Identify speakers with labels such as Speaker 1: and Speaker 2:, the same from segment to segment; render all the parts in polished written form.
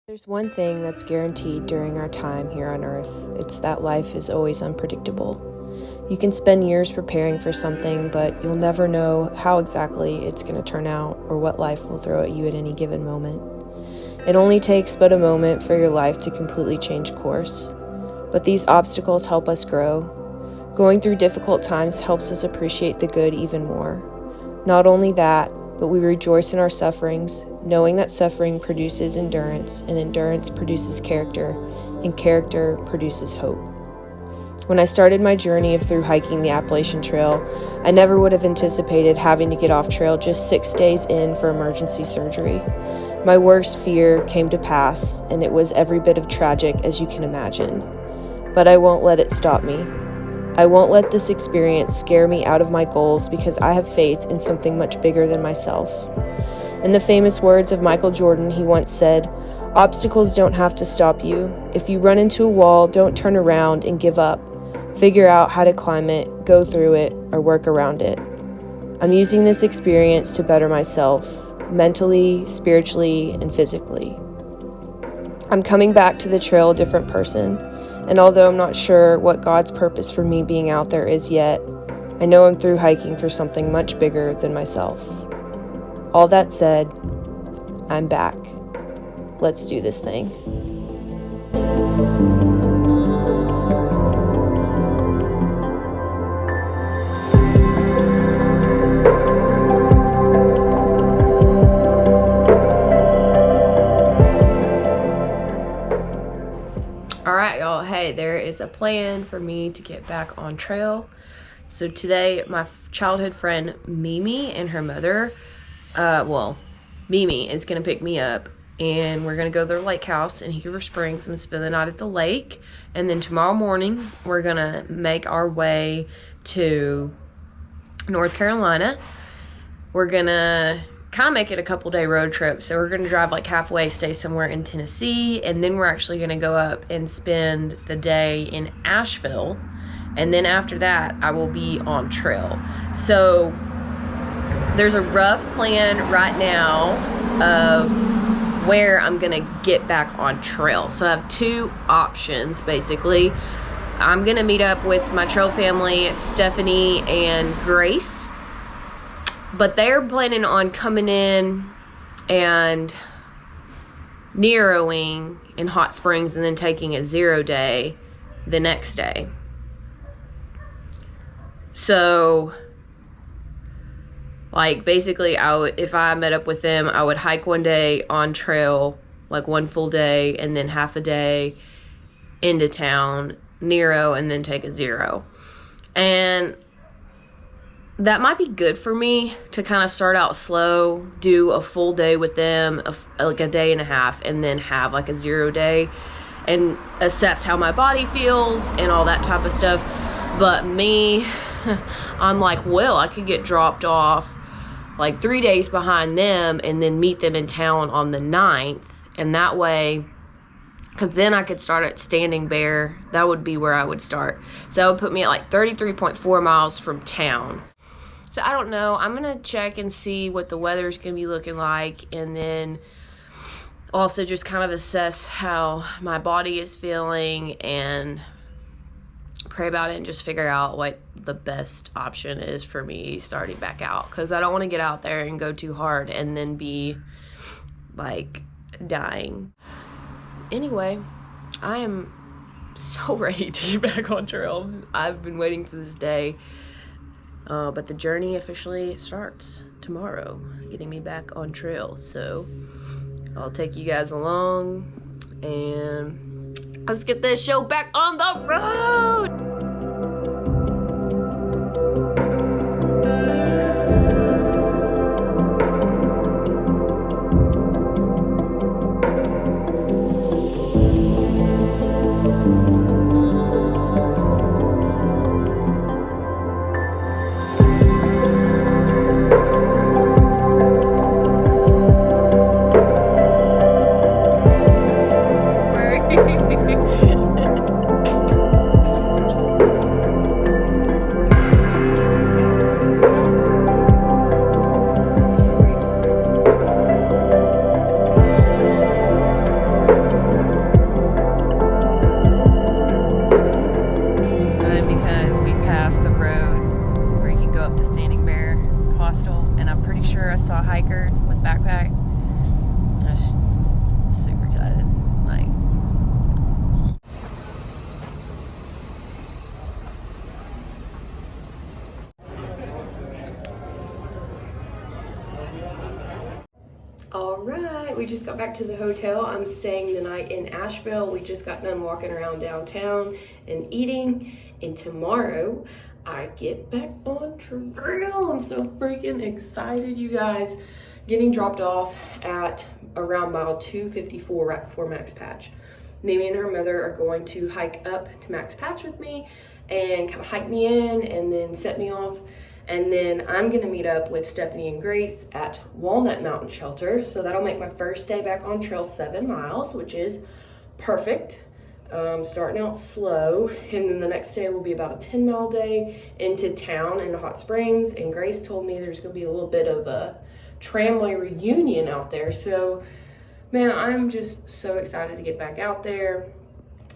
Speaker 1: There's one thing that's guaranteed during our time here on Earth. It's that life is always unpredictable. You can spend years preparing for something, but you'll never know how exactly it's going to turn out or what life will throw at you at any given moment. It only takes but a moment for your life to completely change course. But these obstacles help us grow. Going through difficult times helps us appreciate the good even more. Not only that, but we rejoice in our sufferings, knowing that suffering produces endurance, and endurance produces character, and character produces hope. When I started my journey of through hiking the Appalachian Trail, I never would have anticipated having to get off trail just 6 days in for emergency surgery. My worst fear came to pass, and it was every bit of tragic as you can imagine. But I won't let it stop me. I won't let this experience scare me out of my goals because I have faith in something much bigger than myself. In the famous words of Michael Jordan, he once said, "Obstacles don't have to stop you. If you run into a wall, don't turn around and give up. Figure out how to climb it, go through it, or work around it." I'm using this experience to better myself, mentally, spiritually, and physically. I'm coming back to the trail a different person. And although I'm not sure what God's purpose for me being out there is yet, I know I'm through hiking for something much bigger than myself. All that said, I'm back. Let's do this thing. Alright, y'all. Hey, there is a plan for me to get back on trail. So today, my childhood friend Mimi and her mother, Mimi is going to pick me up, and we're going to go to their lake house in Heber Springs and spend the night at the lake. And then tomorrow morning, we're going to make our way to North Carolina. We're going to kind of make it a couple-day road trip. So we're going to drive like halfway, stay somewhere in Tennessee, and then we're actually going to go up and spend the day in Asheville. And then after that, I will be on trail. So there's a rough plan right now of where I'm going to get back on trail. So I have two options, basically. I'm going to meet up with my trail family, Stephanie and Grace. But they're planning on coming in and Neroing in Hot Springs and then taking a 0 day the next day. So, like, basically, if I met up with them, I would hike one day on trail, like one full day, and then half a day into town, Nero, and then take a 0. And that might be good for me to kind of start out slow, do a full day with them, like a day and a half, and then have like a 0 day and assess how my body feels and all that type of stuff. But me, I'm like, well, I could get dropped off like 3 days behind them and then meet them in town on the 9th. And that way, because then I could start at Standing Bear. That would be where I would start. So that would put me at like 33.4 miles from town. So I don't know. I'm going to check and see what the weather's going to be looking like. And then also just kind of assess how my body is feeling and pray about it and just figure out what the best option is for me starting back out. Because I don't want to get out there and go too hard and then be like dying. Anyway, I am so ready to get back on trail. I've been waiting for this day. But the journey officially starts tomorrow, getting me back on trail. So I'll take you guys along and let's get this show back on the road.
Speaker 2: All right, we just got back to the hotel. I'm staying the night in Asheville. We just got done walking around downtown and eating, and tomorrow I get back on trail. I'm so freaking excited, you guys. Getting dropped off at around mile 254 right before Max Patch. Mimi and her mother are going to hike up to Max Patch with me and kind of hike me in and then set me off. And then I'm gonna meet up with Stephanie and Grace at Walnut Mountain Shelter. So that'll make my first day back on trail 7 miles, which is perfect. Starting out slow. And then the next day will be about a 10-mile day into town in Hot Springs. And Grace told me there's gonna be a little bit of a tramway reunion out there. So, man, I'm just so excited to get back out there.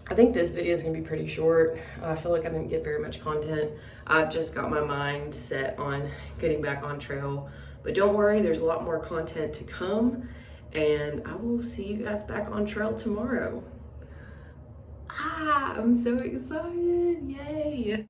Speaker 2: I think this video is gonna be pretty short. I feel like I didn't get very much content. I've just got my mind set on getting back on trail. But don't worry, there's a lot more content to come, and I will see you guys back on trail tomorrow. I'm so excited, yay.